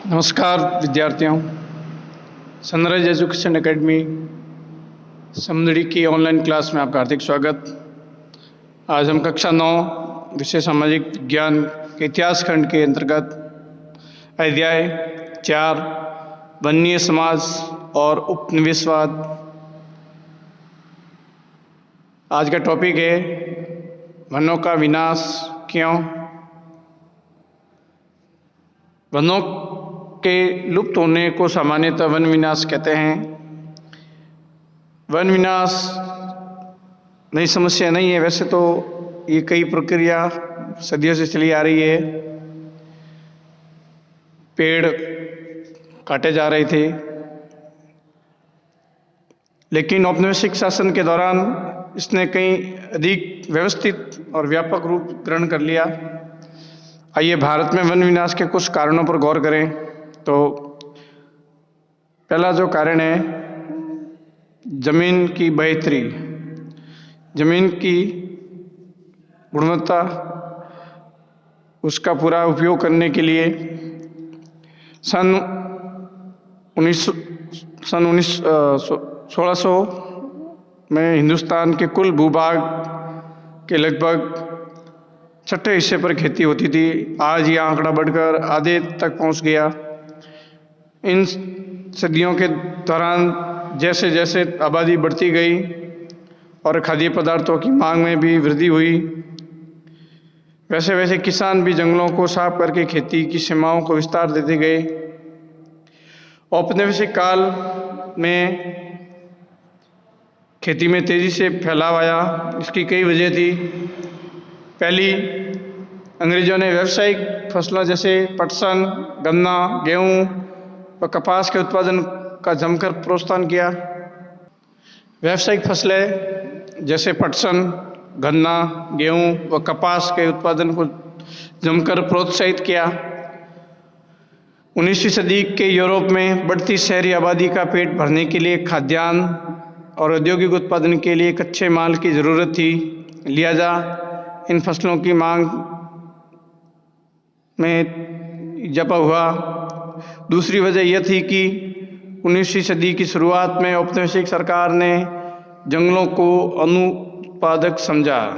नमस्कार विद्यार्थियों। Sunrise education academy Samdari की ऑनलाइन क्लास में आपका हार्दिक स्वागत। आज हम कक्षा 9 विषय सामाजिक विज्ञान के इतिहास खंड के अंतर्गत अध्याय 4 वन्य समाज और उपनिवेशवाद। आज का टॉपिक है वनों का विनाश क्यों। वनों के लुप्त होने को सामान्यतः वन विनाश कहते हैं। वन विनाश नई समस्या नहीं है, वैसे तो ये कई प्रक्रिया सदियों से चली आ रही है। पेड़ काटे जा रहे थे, लेकिन औपनिवेशिक शासन के दौरान इसने कई अधिक व्यवस्थित और व्यापक रूप ग्रहण कर लिया। आइए भारत में वन विनाश के कुछ कारणों पर गौर करें। तो पहला जो कारण है जमीन की बढ़ोतरी। जमीन की गुणवत्ता, उसका पूरा उपयोग करने के लिए सन 1600 में हिंदुस्तान के कुल भूभाग के लगभग छठे हिस्से पर खेती होती थी। आज यह आंकड़ा बढ़कर आधे तक पहुंच गया। इन सदियों के दौरान जैसे जैसे आबादी बढ़ती गई और खाद्य पदार्थों की मांग में भी वृद्धि हुई, वैसे वैसे किसान भी जंगलों को साफ करके खेती की सीमाओं को विस्तार देते गए। औपनिवेशिक काल में खेती में तेजी से फैलाव आया। इसकी कई वजह थी। पहली, अंग्रेजों ने व्यावसायिक फसलों जैसे पटसन, गन्ना, गेहूं व कपास के उत्पादन का जमकर प्रोत्साहन किया। व्यावसायिक फसलें जैसे पटसन, गन्ना, गेहूं व कपास के उत्पादन को जमकर प्रोत्साहित किया। 19वीं सदी के यूरोप में बढ़ती शहरी आबादी का पेट भरने के लिए खाद्यान्न और औद्योगिक उत्पादन के लिए कच्चे माल की जरूरत थी। लिहाजा इन फसलों की मांग में इजाफा हुआ। दूसरी वजह यह थी कि 19वीं सदी की शुरुआत में औपनिवेशिक सरकार ने जंगलों को अनुत्पादक समझा।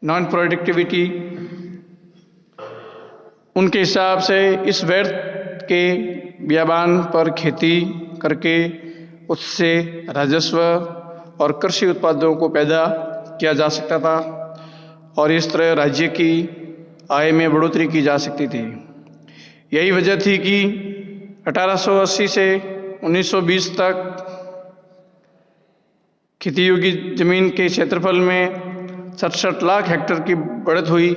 Non productivity. उनके हिसाब से इस व्यर्थ के बियाबान पर खेती करके उससे राजस्व और कृषि उत्पादों को पैदा किया जा सकता था और इस तरह राज्य की आय में बढ़ोतरी की जा सकती थी। यही वजह थी कि 1880 से 1920 तक खेती योग्य जमीन के क्षेत्रफल में 67 लाख हेक्टेयर की बढ़त हुई।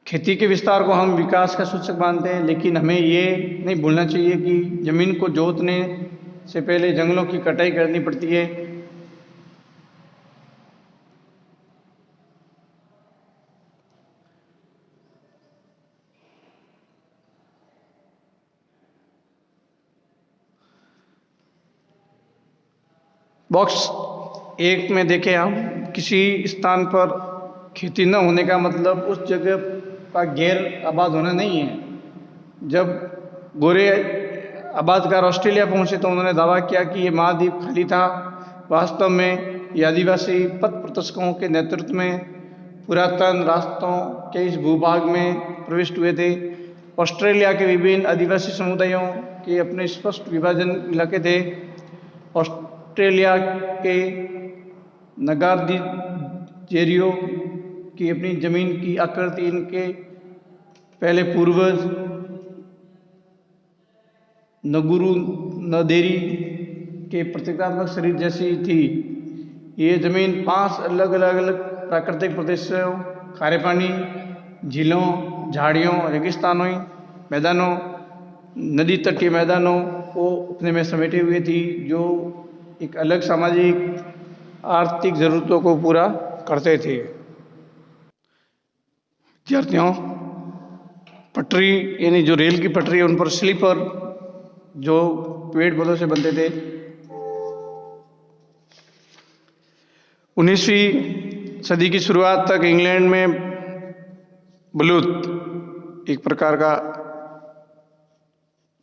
खेती के विस्तार को हम विकास का सूचक मानते हैं, लेकिन हमें ये नहीं भूलना चाहिए कि जमीन को जोतने से पहले जंगलों की कटाई करनी पड़ती है। बॉक्स 1 में देखें, हम किसी स्थान पर खेती न होने का मतलब उस जगह का गैर आबाद होना नहीं है। जब गोरे आबादकार ऑस्ट्रेलिया पहुंचे तो उन्होंने दावा किया कि ये महाद्वीप खाली था। वास्तव में ये आदिवासी पथ प्रदर्शकों के नेतृत्व में पुरातन रास्तों के इस भूभाग में प्रविष्ट हुए थे। ऑस्ट्रेलिया के विभिन्न आदिवासी समुदायों के अपने स्पष्ट विभाजन इलाके थे। ऑस्ट्रेलिया के नगारदीजेरियो की अपनी जमीन की आकृति इनके पहले पूर्वज नगुरु नदेरी के प्रतीकात्मक शरीर जैसी थी। ये जमीन 5 अलग अलग प्राकृतिक प्रदेशों, खारे पानी, झीलों, झाड़ियों, रेगिस्तानों, मैदानों, नदी तटीय मैदानों को अपने में समेटे हुए थी, जो एक अलग सामाजिक आर्थिक जरूरतों को पूरा करते थे। विद्यार्थियों, पटरी यानी जो रेल की पटरी है उन पर स्लीपर जो पेड़ पौधों से बनते थे। 19वीं सदी की शुरुआत तक इंग्लैंड में बलूत एक प्रकार का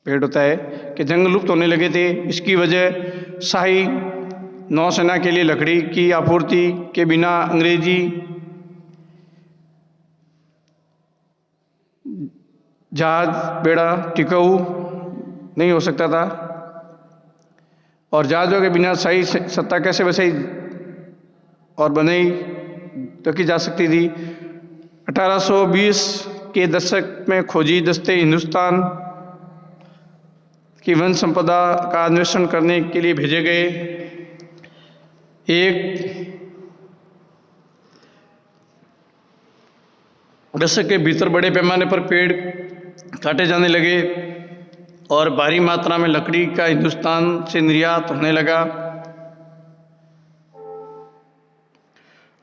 पेड़ होता है कि जंगल लुप्त होने लगे थे। इसकी वजह शाही नौसेना के लिए लकड़ी की आपूर्ति के बिना अंग्रेजी जहाज बेड़ा टिकाऊ नहीं हो सकता था और जहाज़ों के बिना शाही सत्ता कैसे बसाई और बनाई रखी जा सकती थी। 1820 के दशक में खोजी दस्ते हिंदुस्तान की वन संपदा का अन्वेषण करने के लिए भेजे गए। एक दशक के भीतर बड़े पैमाने पर पेड़ काटे जाने लगे और भारी मात्रा में लकड़ी का हिंदुस्तान से निर्यात होने लगा।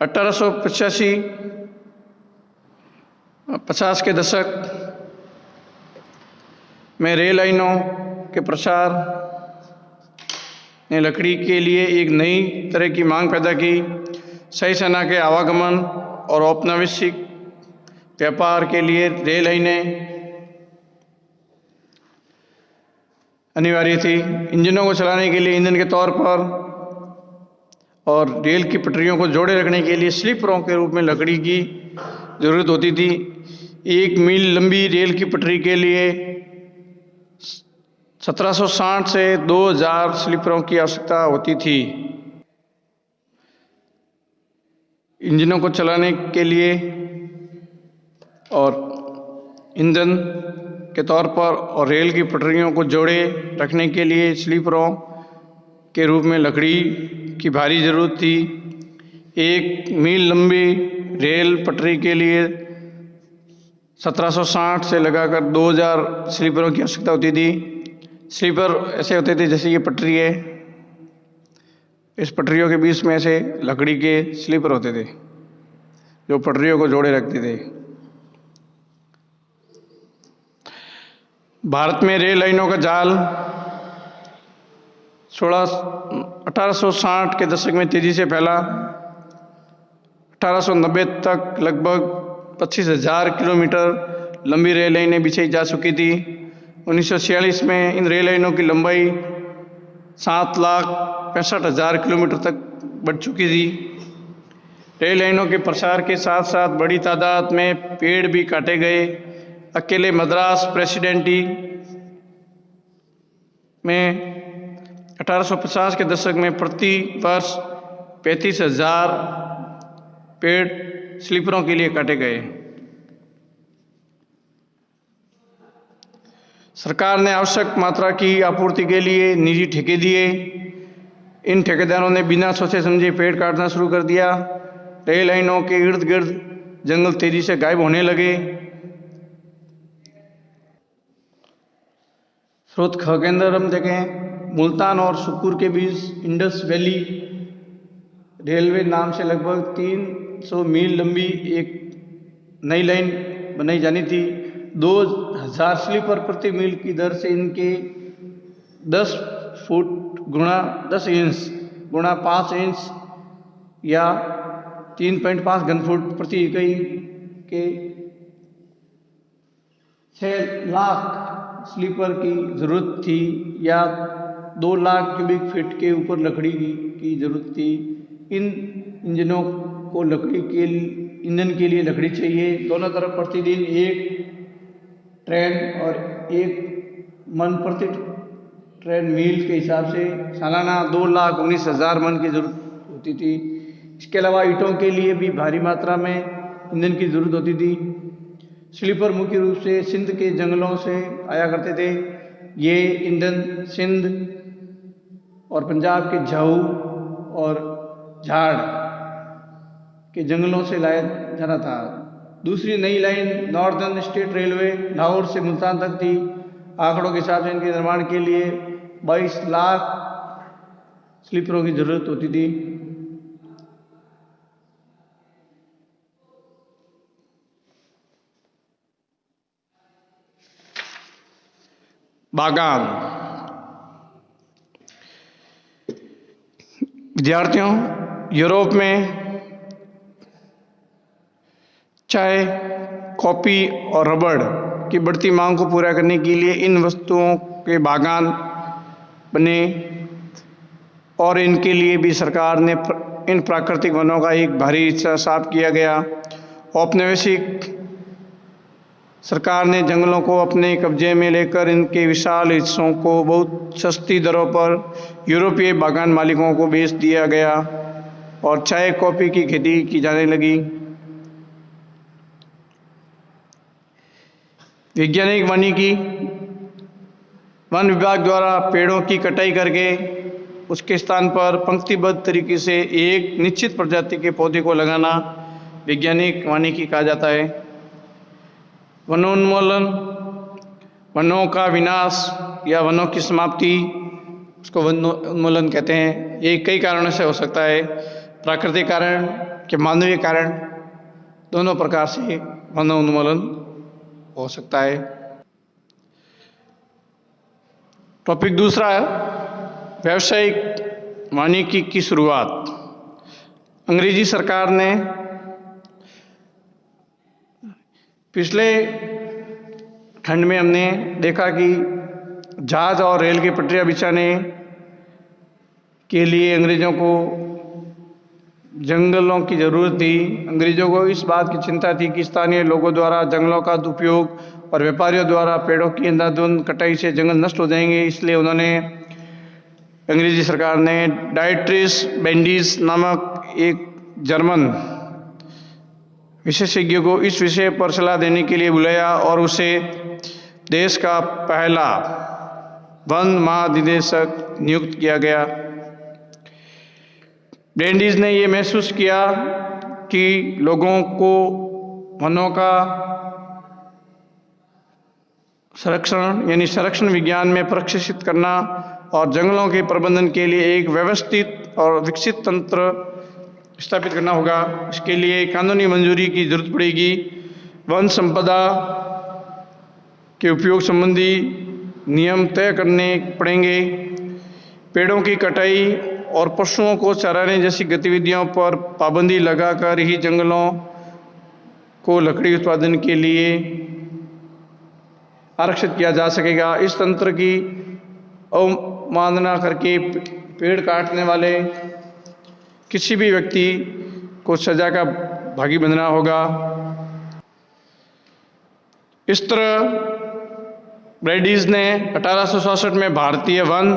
1850 के दशक में रेल लाइनों के प्रसार ने लकड़ी के लिए एक नई तरह की मांग पैदा की। शाही सेना के आवागमन और औपनिवेशिक व्यापार के लिए रेल लाइनें अनिवार्य थी। इंजनों को चलाने के लिए ईंधन के तौर पर और रेल की पटरियों को जोड़े रखने के लिए स्लीपरों के रूप में लकड़ी की जरूरत होती थी। 1 मील लंबी रेल की पटरी के लिए 1760 से 2000 स्लीपरों की आवश्यकता होती थी। इंजनों को चलाने के लिए और ईंधन के तौर पर और रेल की पटरियों को जोड़े रखने के लिए स्लीपरों के रूप में लकड़ी की भारी जरूरत थी। 1 मील लंबी रेल पटरी के लिए 1760 से लगाकर 2000 स्लीपरों की आवश्यकता होती थी। स्लीपर ऐसे होते थे जैसे ये पटरी है, इस पटरियों के बीच में ऐसे लकड़ी के स्लीपर होते थे जो पटरियों को जोड़े रखते थे। भारत में रेल लाइनों का जाल 1860 के दशक में तेजी से फैला। 1890 तक लगभग 25,000 किलोमीटर लंबी रेल लाइनें बिछाई जा चुकी थी। 1946 में इन रेल लाइनों की लंबाई 7,65,000 किलोमीटर तक बढ़ चुकी थी। रेल लाइनों के प्रसार के साथ साथ बड़ी तादाद में पेड़ भी काटे गए। अकेले मद्रास प्रेसिडेंसी में 1850 के दशक में प्रति वर्ष 35,000 पेड़ स्लीपरों के लिए काटे गए। सरकार ने आवश्यक मात्रा की आपूर्ति के लिए निजी ठेके दिए। इन ठेकेदारों ने बिना सोचे समझे पेड़ काटना शुरू कर दिया। रेल लाइनों के इर्द गिर्द जंगल तेजी से गायब होने लगे। स्रोत ख के अंदर हम देखें, मुल्तान और सुकूर के बीच इंडस वैली रेलवे नाम से लगभग 300 मील लंबी एक नई लाइन बनाई जानी थी। 2000 स्लीपर प्रति मील की दर से इनके 10 फुट गुणा 10 इंच गुणा 5 इंच या 3.5 घन फुट प्रति इकाई के 6 लाख स्लीपर की जरूरत थी या 2 लाख क्यूबिक फीट के ऊपर लकड़ी की जरूरत थी। इन इंजनों को लकड़ी के ईंधन के लिए लकड़ी चाहिए। दोनों तरफ प्रतिदिन एक ट्रेन और एक मन प्रति ट्रेन मील के हिसाब से सालाना 2,19,000 मन की जरूरत होती थी। इसके अलावा ईंटों के लिए भी भारी मात्रा में ईंधन की जरूरत होती थी। स्लीपर मुख्य रूप से सिंध के जंगलों से आया करते थे। ये ईंधन सिंध और पंजाब के झाऊ और झाड़ के जंगलों से लाया जाना था। दूसरी नई line northern state railway Lahore से मुल्तान तक थी। आंकड़ों के हिसाब से इनके निर्माण के लिए 22 लाख स्लीपरों की जरूरत होती थी। बागान। विद्यार्थियों, यूरोप में चाय कॉफी और रबड़ की बढ़ती मांग को पूरा करने के लिए इन वस्तुओं के बागान बने और इनके लिए भी सरकार ने इन प्राकृतिक वनों का एक भारी हिस्सा साफ किया गया। औपनिवेशिक सरकार ने जंगलों को अपने कब्जे में लेकर इनके विशाल हिस्सों को बहुत सस्ती दरों पर यूरोपीय बागान मालिकों को बेच दिया गया और चाय कॉफी की खेती की जाने लगी। वैज्ञानिक वानिकी वन विभाग द्वारा पेड़ों की कटाई करके उसके स्थान पर पंक्तिबद्ध तरीके से एक निश्चित प्रजाति के पौधे को लगाना वैज्ञानिक वानिकी कहा जाता है। वनोन्मूलन, वनों का विनाश या वनों की समाप्ति, उसको वनोन्मूलन कहते हैं। ये कई कारणों से हो सकता है, प्राकृतिक कारण के मानवीय कारण, दोनों प्रकार से वनोन्मूलन हो सकता है। टॉपिक दूसरा है व्यावसायिक वानिकी की शुरुआत। अंग्रेजी सरकार ने पिछले खंड में हमने देखा कि जहाज और रेल की पटरियां बिछाने के लिए अंग्रेजों को जंगलों की जरूरत थी। अंग्रेजों को इस बात की चिंता थी कि स्थानीय लोगों द्वारा जंगलों का दुरुपयोग और व्यापारियों द्वारा पेड़ों की अंधाधुंध कटाई से जंगल नष्ट हो जाएंगे। इसलिए उन्होंने अंग्रेजी सरकार ने डायट्रिस बेंडिस नामक एक जर्मन विशेषज्ञ को इस विषय पर सलाह देने के लिए बुलाया और उसे देश का पहला वन महानिदेशक नियुक्त किया गया। बेंडिस ने यह महसूस किया कि लोगों को वनों का संरक्षण यानी संरक्षण विज्ञान में प्रशिक्षित करना और जंगलों के प्रबंधन के लिए एक व्यवस्थित और विकसित तंत्र स्थापित करना होगा। इसके लिए कानूनी मंजूरी की जरूरत पड़ेगी। वन संपदा के उपयोग संबंधी नियम तय करने पड़ेंगे। पेड़ों की कटाई और पशुओं को चराने जैसी गतिविधियों पर पाबंदी लगाकर ही जंगलों को लकड़ी उत्पादन के लिए आरक्षित किया जा सकेगा। इस तंत्र की अवमानना करके पेड़ काटने वाले किसी भी व्यक्ति को सजा का भागी बनना होगा। इस तरह ब्रैडिस ने 1866 में भारतीय वन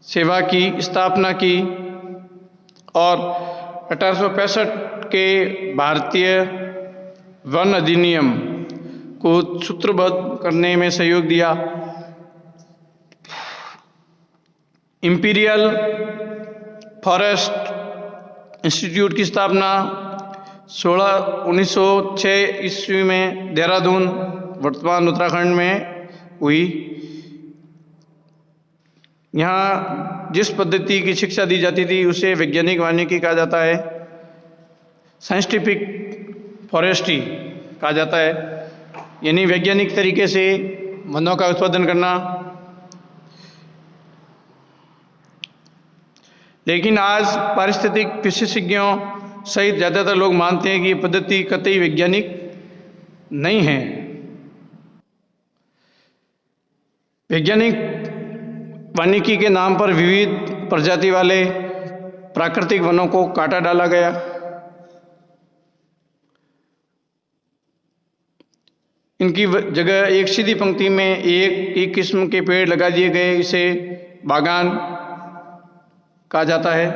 सेवा की स्थापना की और 1865 के भारतीय वन अधिनियम को सूत्रबद्ध करने में सहयोग दिया। इंपीरियल फॉरेस्ट इंस्टीट्यूट की स्थापना 1906 ईस्वी में देहरादून वर्तमान उत्तराखंड में हुई। यहाँ जिस पद्धति की शिक्षा दी जाती थी उसे वैज्ञानिक वानिकी कहा जाता है, साइंटिफिक फॉरेस्ट्री कहा जाता है, यानी वैज्ञानिक तरीके से वनों का उत्पादन करना। लेकिन आज पारिस्थितिक विशेषज्ञों सहित ज़्यादातर लोग मानते हैं कि ये पद्धति कतई वैज्ञानिक नहीं है। वैज्ञानिक वानिकी के नाम पर विविध प्रजाति वाले प्राकृतिक वनों को काटा डाला गया। इनकी जगह एक सीधी पंक्ति में एक ही किस्म के पेड़ लगा दिए गए। इसे बागान कहा जाता है।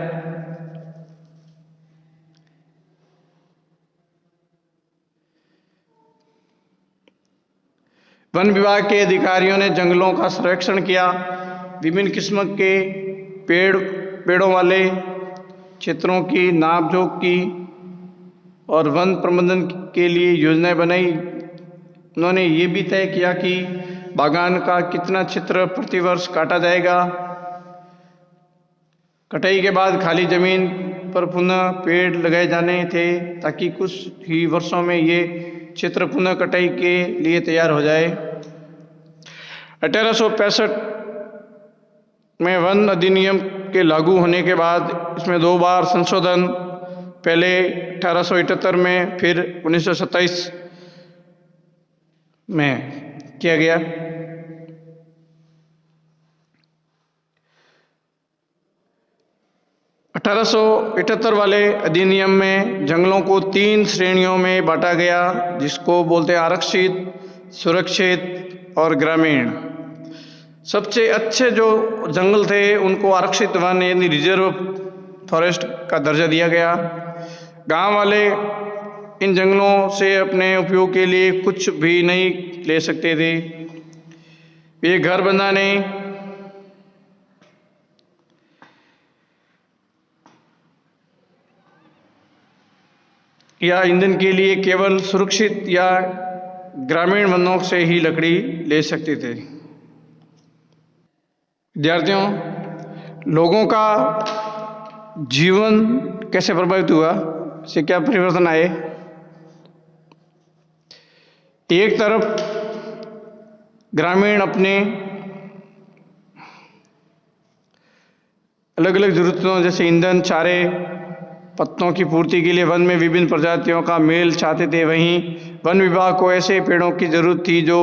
वन विभाग के अधिकारियों ने जंगलों का सर्वेक्षण किया, विभिन्न किस्म के पेड़ों वाले क्षेत्रों की नापजोख की और वन प्रबंधन के लिए योजनाएं बनाई। उन्होंने ये भी तय किया कि बागान का कितना क्षेत्र प्रतिवर्ष काटा जाएगा। कटाई के बाद खाली जमीन पर पुनः पेड़ लगाए जाने थे ताकि कुछ ही वर्षों में ये क्षेत्र पुनः कटाई के लिए तैयार हो जाए। 1865 में वन अधिनियम के लागू होने के बाद इसमें 2 बार संशोधन पहले 1878 में, फिर 1927 में किया गया। 1878 वाले अधिनियम में जंगलों को 3 श्रेणियों में बांटा गया, जिसको बोलते हैं आरक्षित, सुरक्षित और ग्रामीण। सबसे अच्छे जो जंगल थे उनको आरक्षित वन यानी रिजर्व फॉरेस्ट का दर्जा दिया गया। गांव वाले इन जंगलों से अपने उपयोग के लिए कुछ भी नहीं ले सकते थे। ये घर बनाने या ईंधन के लिए केवल सुरक्षित या ग्रामीण वनों से ही लकड़ी ले सकते थे। विद्यार्थियों, लोगों का जीवन कैसे प्रभावित हुआ, इससे क्या परिवर्तन आए? एक तरफ ग्रामीण अपने अलग अलग जरूरतों जैसे ईंधन, चारे, पत्तों की पूर्ति के लिए वन में विभिन्न प्रजातियों का मेल चाहते थे। वहीं वन विभाग को ऐसे पेड़ों की जरूरत थी जो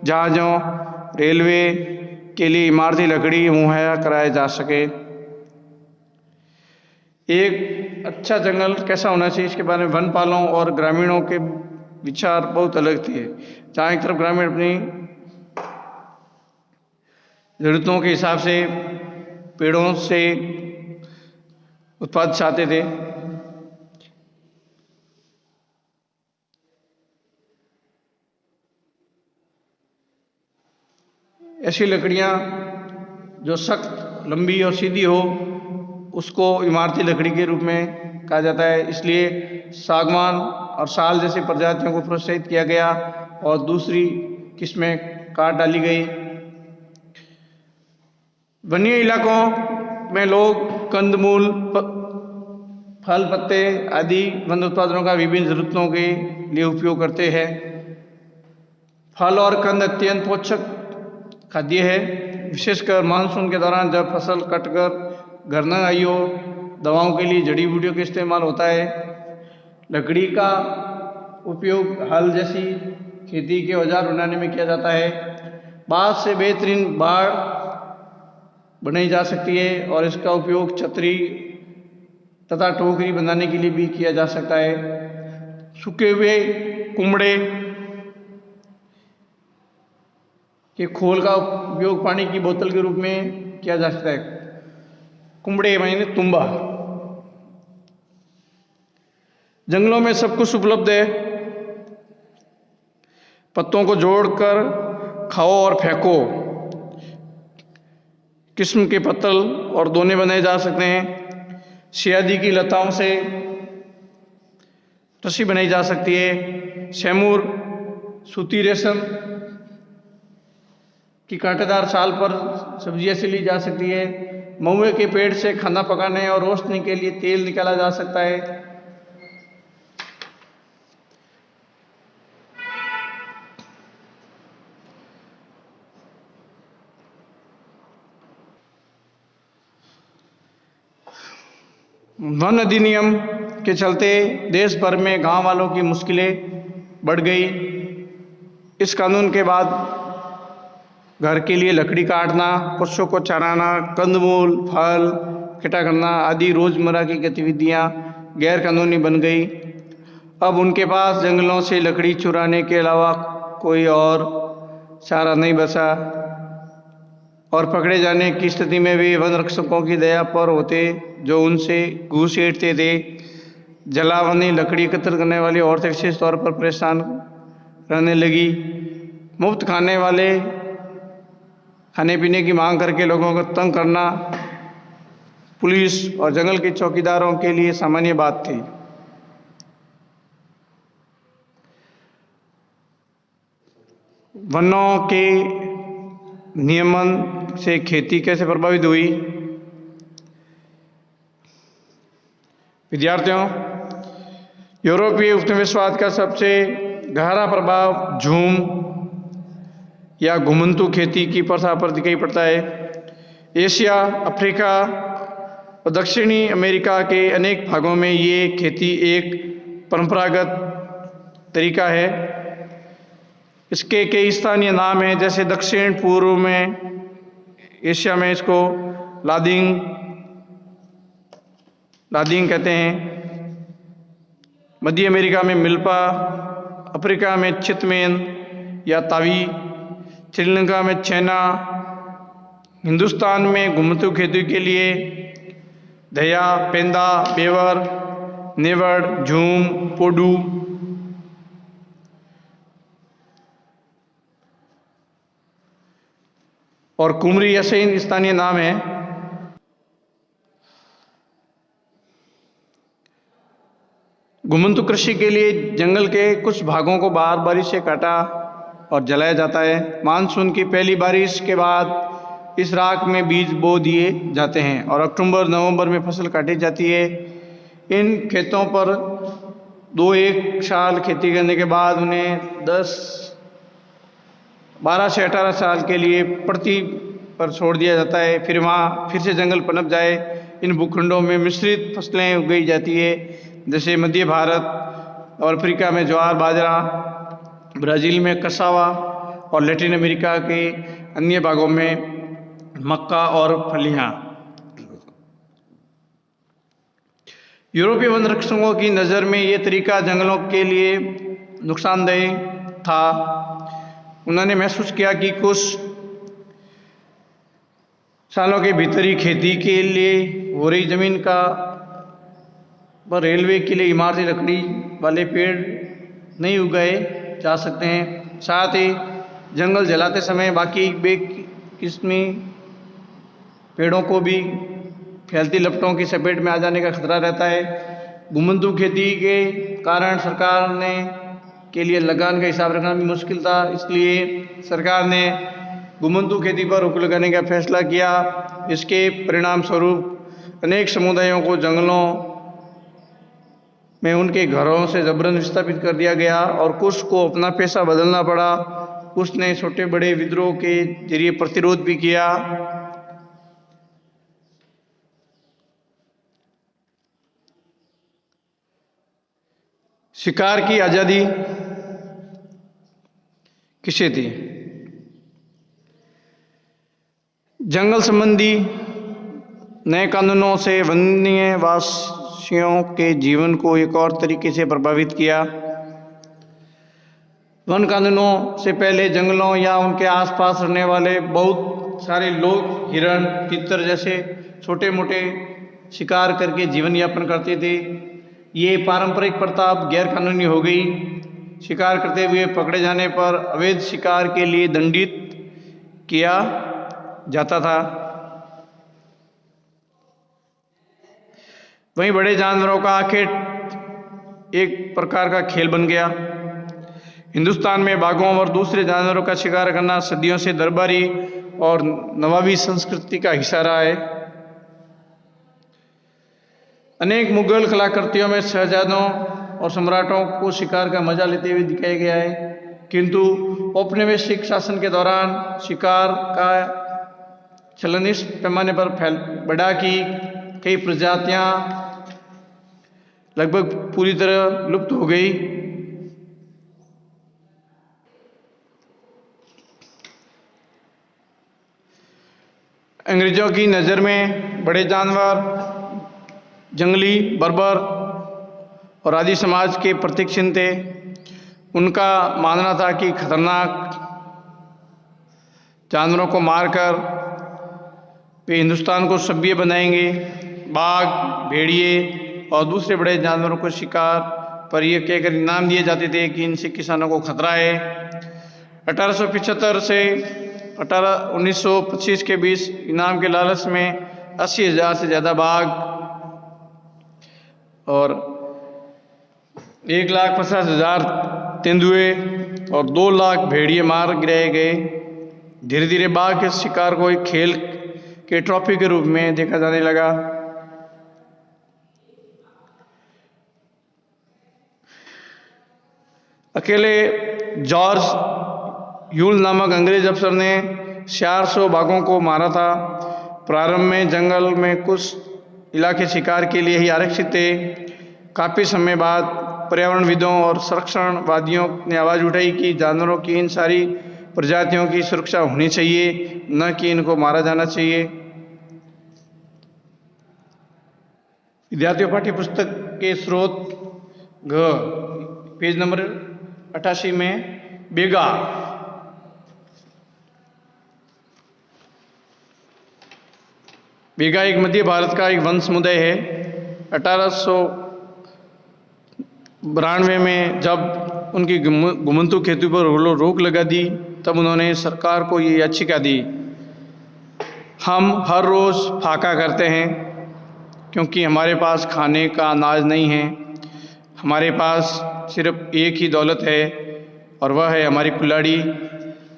जहाजों, रेलवे के लिए इमारती लकड़ी मुहैया कराया जा सके। एक अच्छा जंगल कैसा होना चाहिए, इसके बारे में वनपालों और ग्रामीणों के विचार बहुत अलग थे। जहाँ एक तरफ ग्रामीण अपनी जरूरतों के हिसाब से पेड़ों से उत्पाद चाहते थे, ऐसी लकड़ियाँ जो सख्त, लंबी और सीधी हो उसको इमारती लकड़ी के रूप में कहा जाता है। इसलिए सागवान और साल जैसी प्रजातियों को प्रोत्साहित किया गया और दूसरी किस्में काट डाली गई। वन्य इलाकों में लोग कंदमूल, फल, पत्ते आदि वन उत्पादनों का विभिन्न जरूरतों के लिए उपयोग करते हैं। फल और कंद अत्यंत पोषक खाद्य है, विशेषकर मानसून के दौरान जब फसल कटकर घर न आई हो। दवाओं के लिए जड़ी बूटियों का इस्तेमाल होता है। लकड़ी का उपयोग हल जैसी खेती के औजार बनाने में किया जाता है। बांस से बेहतरीन बाड़ बनाई जा सकती है और इसका उपयोग छतरी तथा टोकरी बनाने के लिए भी किया जा सकता है। सूखे हुए कुमड़े के खोल का उपयोग पानी की बोतल के रूप में किया जा सकता है। कुमड़े मायने तुम्बा। जंगलों में सब कुछ उपलब्ध है। पत्तों को जोड़कर खाओ और फेंको। किस्म के पत्तल और दोने बनाए जा सकते हैं। सियादी की लताओं से रस्सी बनाई जा सकती है। सेमूर, सूती रेशम की कांटेदार छाल पर सब्जियां से ली जा सकती है। महुए के पेड़ से खाना पकाने और रोशनी के लिए तेल निकाला जा सकता है। वन अधिनियम के चलते देश भर में गांव वालों की मुश्किलें बढ़ गई। इस कानून के बाद घर के लिए लकड़ी काटना, पशुओं को चराना, कंदमूल, फल इकट्ठा करना आदि रोजमर्रा की गतिविधियां गैर कानूनी बन गई। अब उनके पास जंगलों से लकड़ी चुराने के अलावा कोई और चारा नहीं बचा और पकड़े जाने की स्थिति में भी वन रक्षकों की दया पर होते जो उनसे घूस एंटते थे। जलावनी लकड़ी एकत्र करने वाली औरतें विशेष तौर पर परेशान रहने लगी। मुफ्त खाने पीने की मांग करके लोगों को तंग करना पुलिस और जंगल के चौकीदारों के लिए सामान्य बात थी। वनों के नियमन से खेती कैसे प्रभावित हुई? विद्यार्थियों, यूरोपीय उपनिवेशवाद का सबसे गहरा प्रभाव झूम या घुमंतू खेती की प्रथा पर दिखाई पड़ता है। एशिया, अफ्रीका और दक्षिणी अमेरिका के अनेक भागों में ये खेती एक परंपरागत तरीका है। इसके कई स्थानीय नाम हैं, जैसे दक्षिण पूर्व में एशिया में इसको लादिंग कहते हैं, मध्य अमेरिका में मिल्पा, अफ्रीका में चितमेन या तावी, श्रीलंका में छैना, हिंदुस्तान में घुमंतू खेती के लिए दया, पेंदा, बेवर, नेवड़, झूम, पोडू। और कुमरी ऐसे इन स्थानीय नाम हैं। घुमंतू कृषि के लिए जंगल के कुछ भागों को बारिश से काटा और जलाया जाता है। मानसून की पहली बारिश के बाद इस राख में बीज बो दिए जाते हैं और अक्टूबर नवंबर में फसल काटी जाती है। इन खेतों पर 2-1 साल खेती करने के बाद उन्हें 12 से 18 साल के लिए पड़ती पर छोड़ दिया जाता है। फिर वहाँ फिर से जंगल पनप जाए। इन भूखंडों में मिश्रित फसलें उगाई जाती है, जैसे मध्य भारत और अफ्रीका में ज्वार बाजरा, ब्राज़ील में कसावा और लैटिन अमेरिका के अन्य भागों में मक्का और फलियां। यूरोपीय वन रक्षकों की नज़र में ये तरीका जंगलों के लिए नुकसानदेह था। उन्होंने महसूस किया कि कुछ सालों के भीतर ही खेती के लिए हो रही जमीन का पर रेलवे के लिए इमारती लकड़ी वाले पेड़ नहीं उगाए जा सकते हैं। साथ ही जंगल जलाते समय बाकी बेकिस्मी पेड़ों को भी फैलती लपटों की चपेट में आ जाने का खतरा रहता है। घुमंतू खेती के कारण सरकार ने के लिए लगान का हिसाब रखना भी मुश्किल था, इसलिए सरकार ने घुमंतू खेती पर रोक लगाने का फैसला किया। इसके परिणाम स्वरूप अनेक समुदायों को जंगलों में उनके घरों से जबरन विस्थापित कर दिया गया और कुछ को अपना पेशा बदलना पड़ा। कुछ ने छोटे बड़े विद्रोह के जरिए प्रतिरोध भी किया। शिकार की आज़ादी किसे थी? जंगल संबंधी नए कानूनों से वन्यवासियों के जीवन को एक और तरीके से प्रभावित किया। वन कानूनों से पहले जंगलों या उनके आसपास रहने वाले बहुत सारे लोग हिरण, तीतर जैसे छोटे मोटे शिकार करके जीवन यापन करते थे। ये पारंपरिक प्रथा अब गैर कानूनी हो गई। शिकार करते हुए पकड़े जाने पर अवैध शिकार के लिए दंडित किया जाता था। वहीं बड़े जानवरों का आखेट एक प्रकार का खेल बन गया। हिंदुस्तान में बाघों और दूसरे जानवरों का शिकार करना सदियों से दरबारी और नवाबी संस्कृति का हिस्सा रहा है। अनेक मुगल कलाकृतियों में शहजादों और सम्राटों को शिकार का मजा लेते हुए दिखाया गया है, किंतु औपनिवेशिक शासन के दौरान शिकार का चलन इस पैमाने पर बढ़ा कि कई प्रजातियां लगभग पूरी तरह लुप्त हो गई। अंग्रेजों की नज़र में बड़े जानवर जंगली बर्बर और आदि समाज के प्रतीक चिन्ह थे। उनका मानना था कि खतरनाक जानवरों को मारकर वे हिंदुस्तान को सभ्य बनाएंगे। बाघ, भेड़िए और दूसरे बड़े जानवरों को शिकार पर यह कहकर इनाम दिए जाते थे कि इनसे किसानों को खतरा है। 1875 से 1925 के बीच इनाम के लालच में 80,000 से ज़्यादा बाघ और 1,50,000 तेंदुए और 2 लाख भेड़िए मार गिराए गए। धीरे धीरे बाघ के शिकार को एक खेल के ट्रॉफी के रूप में देखा जाने लगा। अकेले जॉर्ज ह्यूल नामक अंग्रेज अफसर ने 400 बाघों को मारा था। प्रारंभ में जंगल में कुछ इलाके शिकार के लिए ही आरक्षित थे। काफ़ी समय बाद पर्यावरणविदों और संरक्षणवादियों ने आवाज़ उठाई कि जानवरों की इन सारी प्रजातियों की सुरक्षा होनी चाहिए, न कि इनको मारा जाना चाहिए। विद्यार्थियों पाठ्य पुस्तक के स्रोत घ पेज नंबर 88 में बेगा एक मध्य भारत का एक वन समुदाय है। 1892 में जब उनकी घुमंतू खेती पर रोक लगा दी, तब उन्होंने सरकार को ये याचिका दी, हम हर रोज़ फाका करते हैं क्योंकि हमारे पास खाने का अनाज नहीं है। हमारे पास सिर्फ एक ही दौलत है और वह है हमारी कुल्हाड़ी।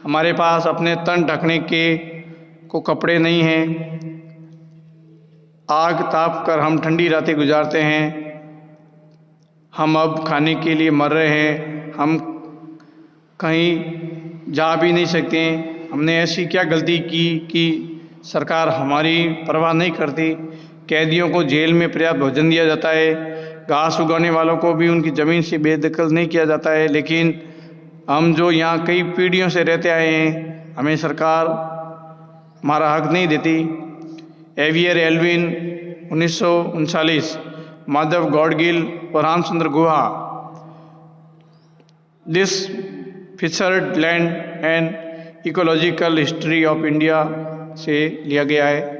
हमारे पास अपने तन ढकने के कपड़े नहीं हैं। आग ताप कर हम ठंडी रातें गुजारते हैं। हम अब खाने के लिए मर रहे हैं। हम कहीं जा भी नहीं सकते। हमने ऐसी क्या गलती की कि सरकार हमारी परवाह नहीं करती। कैदियों को जेल में पर्याप्त भोजन दिया जाता है। घास उगाने वालों को भी उनकी ज़मीन से बेदखल नहीं किया जाता है। लेकिन हम जो यहाँ कई पीढ़ियों से रहते आए हैं, हमें सरकार हमारा हक नहीं देती। एवियर एल्विन 1939, माधव गौडगिल और Ramachandra Guha, this fissured land and ecological history of India से लिया गया है।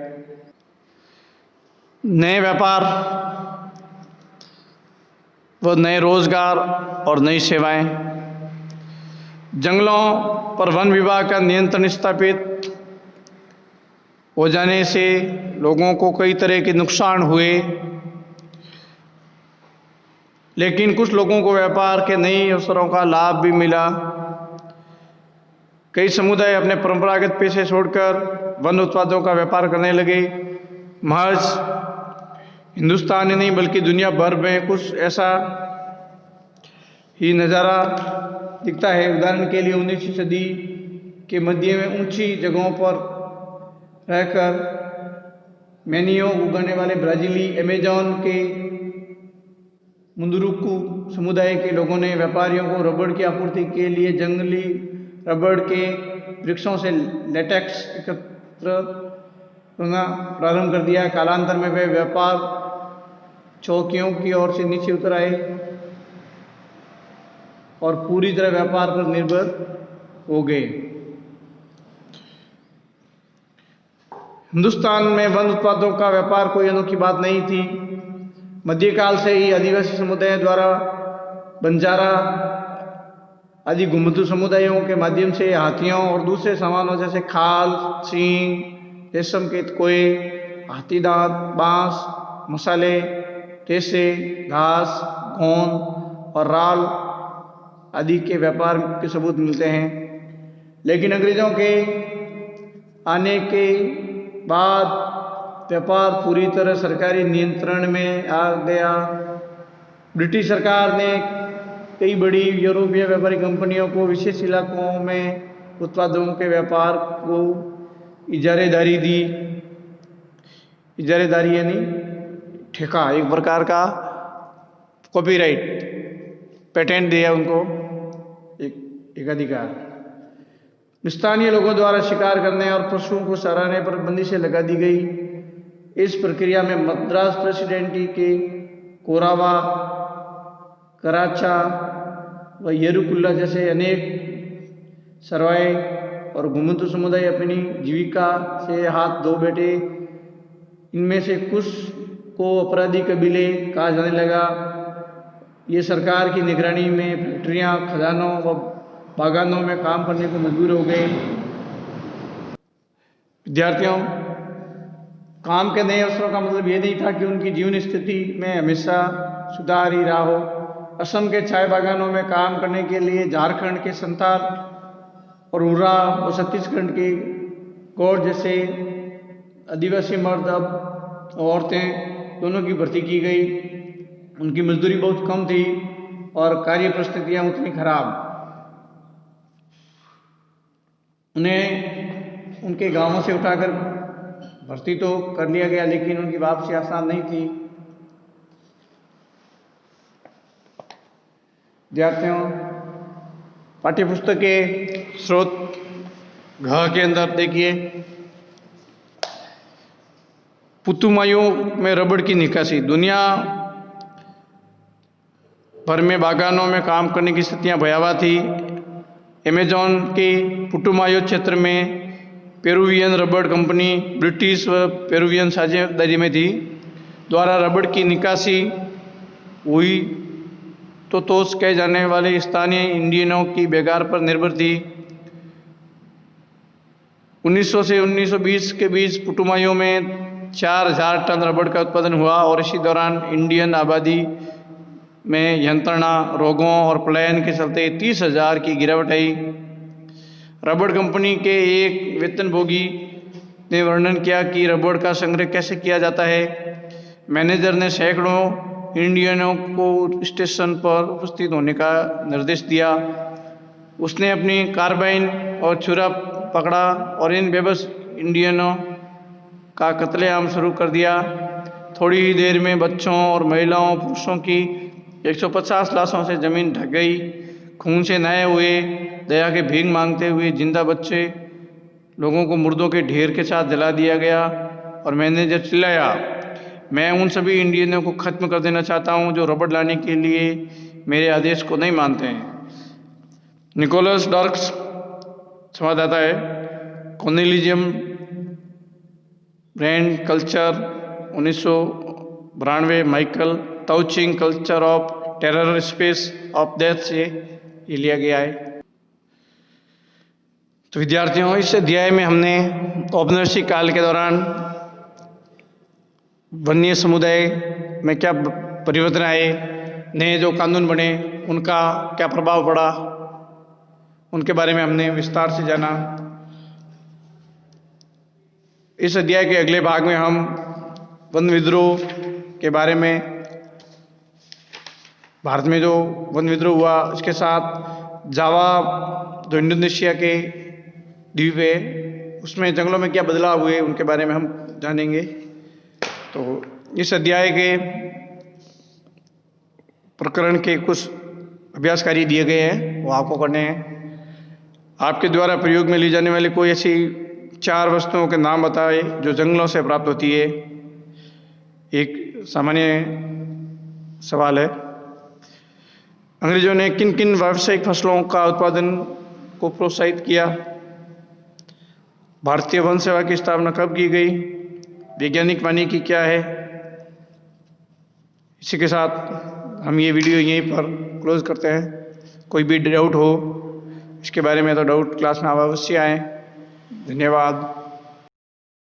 नए व्यापार व नए रोजगार और नई सेवाएं। जंगलों पर वन विभाग का नियंत्रण स्थापित हो जाने से लोगों को कई तरह के नुकसान हुए, लेकिन कुछ लोगों को व्यापार के नए अवसरों का लाभ भी मिला। कई समुदाय अपने परंपरागत पेशे छोड़कर वन उत्पादों का व्यापार करने लगे। महज हिंदुस्तान ही नहीं बल्कि दुनिया भर में कुछ ऐसा ही नज़ारा दिखता है। उदाहरण के लिए 19वीं सदी के मध्य में ऊंची जगहों पर रहकर मैनियो उगाने वाले ब्राज़ीली अमेज़न के मुंदुरुकु समुदाय के लोगों ने व्यापारियों को रबड़ की आपूर्ति के लिए जंगली रबड़ के वृक्षों से लेटेक्स एकत्र करना प्रारंभ कर दिया। कालांतर में वे व्यापार चौकियों की ओर से नीचे उतर आए और पूरी तरह व्यापार पर निर्भर हो गए। हिंदुस्तान में वन उत्पादों का व्यापार कोई अनोखी बात नहीं थी। मध्यकाल से ही आदिवासी समुदाय द्वारा बंजारा आदि घुमंतू समुदायों के माध्यम से हाथियों और दूसरे सामानों जैसे खाल, सींग, रेशम के कोए, हाथी दांत, बांस, मसाले, रेशे, घास, गोंद और राल आदि के व्यापार के सबूत मिलते हैं। लेकिन अंग्रेजों के आने के बाद व्यापार पूरी तरह सरकारी नियंत्रण में आ गया। ब्रिटिश सरकार ने कई बड़ी यूरोपीय व्यापारी कंपनियों को विशेष इलाकों में उत्पादों के व्यापार को इजारेदारी दी। इजारेदारी यानी ठेका, एक प्रकार का कॉपीराइट, पेटेंट दिया उनको, एक अधिकार। स्थानीय लोगों द्वारा शिकार करने और पशुओं को चराने पर बंदिशें लगा दी गई। इस प्रक्रिया में मद्रास प्रेसिडेंटी के कोरावा, कराचा व येरुकुल्ला जैसे अनेक सरवाए और घुमंतू समुदाय अपनी जीविका से हाथ धो बैठे। इनमें से कुछ को अपराधी कबीले कहा जाने लगा। ये सरकार की निगरानी में फैक्ट्रियां, खदानों व बागानों में काम करने को मजबूर हो गए। विद्यार्थियों, काम के नए अवसरों का मतलब ये नहीं था कि उनकी जीवन स्थिति में हमेशा सुधार ही रहा हो। असम के चाय बागानों में काम करने के लिए झारखंड के संताल और उरा और छत्तीसगढ़ के गौड़ जैसे आदिवासी मर्द अब औरतें दोनों की भर्ती की गई। उनकी मजदूरी बहुत कम थी और कार्य परिस्थितियाँ उतनी खराब। उन्हें उनके गांवों से उठाकर भर्ती तो कर लिया गया, लेकिन उनकी वापसी आसान नहीं थी। विद्यार्थियों, पाठ्यपुस्तक के स्रोत घ के अंदर देखिए, पुतुमायू में रबड़ की निकासी। दुनिया भर में बागानों में काम करने की स्थितियां भयावह थी। अमेज़न के पुटुमायो क्षेत्र में पेरुवियन रबड़ कंपनी ब्रिटिश व पेरुवियन साझेदारी में थी द्वारा रबड़ की निकासी हुई तो तोस कहे जाने वाले स्थानीय इंडियनों की बेगार पर निर्भर थी। 1900 से 1920 के बीच पुटुमायो में 4000 टन रबड़ का उत्पादन हुआ और इसी दौरान इंडियन आबादी में यंत्रणा, रोगों और पलायन के चलते 30,000 की गिरावट आई। रबड़ कंपनी के एक वेतनभोगी ने वर्णन किया कि रबड़ का संग्रह कैसे किया जाता है। मैनेजर ने सैकड़ों इंडियनों को स्टेशन पर उपस्थित होने का निर्देश दिया। उसने अपनी कार्बाइन और छुरा पकड़ा और इन बेबस इंडियनों का कत्लेआम शुरू कर दिया। थोड़ी ही देर में बच्चों और महिलाओं पुरुषों की 150 लाशों से जमीन ढक गई। खून से नहाए हुए, दया के भीख मांगते हुए जिंदा बच्चे लोगों को मुर्दों के ढेर के साथ जला दिया गया और मैनेजर चिल्लाया, मैं उन सभी इंडियनों को खत्म कर देना चाहता हूं जो रबड़ लाने के लिए मेरे आदेश को नहीं मानते हैं। निकोलस डार्क्स संवाददाता है। कॉर्नेलियम brand culture 1992, Michael Taussig culture of terror space of death से ये लिया गया है। तो विद्यार्थियों, इस अध्याय में हमने औपनिवेशिक काल के दौरान वन्य समुदाय में क्या परिवर्तन आए, नए जो कानून बने उनका क्या प्रभाव पड़ा, उनके बारे में हमने विस्तार से जाना। इस अध्याय के अगले भाग में हम वन विद्रोह के बारे में, भारत में जो वन विद्रोह हुआ, इसके साथ जावा जो इंडोनेशिया के द्वीप है उसमें जंगलों में क्या बदलाव हुए उनके बारे में हम जानेंगे। तो इस अध्याय के प्रकरण के कुछ अभ्यास कार्य दिए गए हैं, वो आपको करने हैं। आपके द्वारा प्रयोग में ली जाने वाली कोई ऐसी 4 वस्तुओं के नाम बताए जो जंगलों से प्राप्त होती है। एक सामान्य सवाल है, अंग्रेजों ने किन किन व्यावसायिक फसलों का उत्पादन को प्रोत्साहित किया? भारतीय वन सेवा की स्थापना कब की गई? वैज्ञानिक वानिकी क्या है? इसी के साथ हम ये वीडियो यहीं पर क्लोज करते हैं। कोई भी डाउट हो इसके बारे में तो डाउट क्लास में आप अवश्य आएँ। धन्यवाद।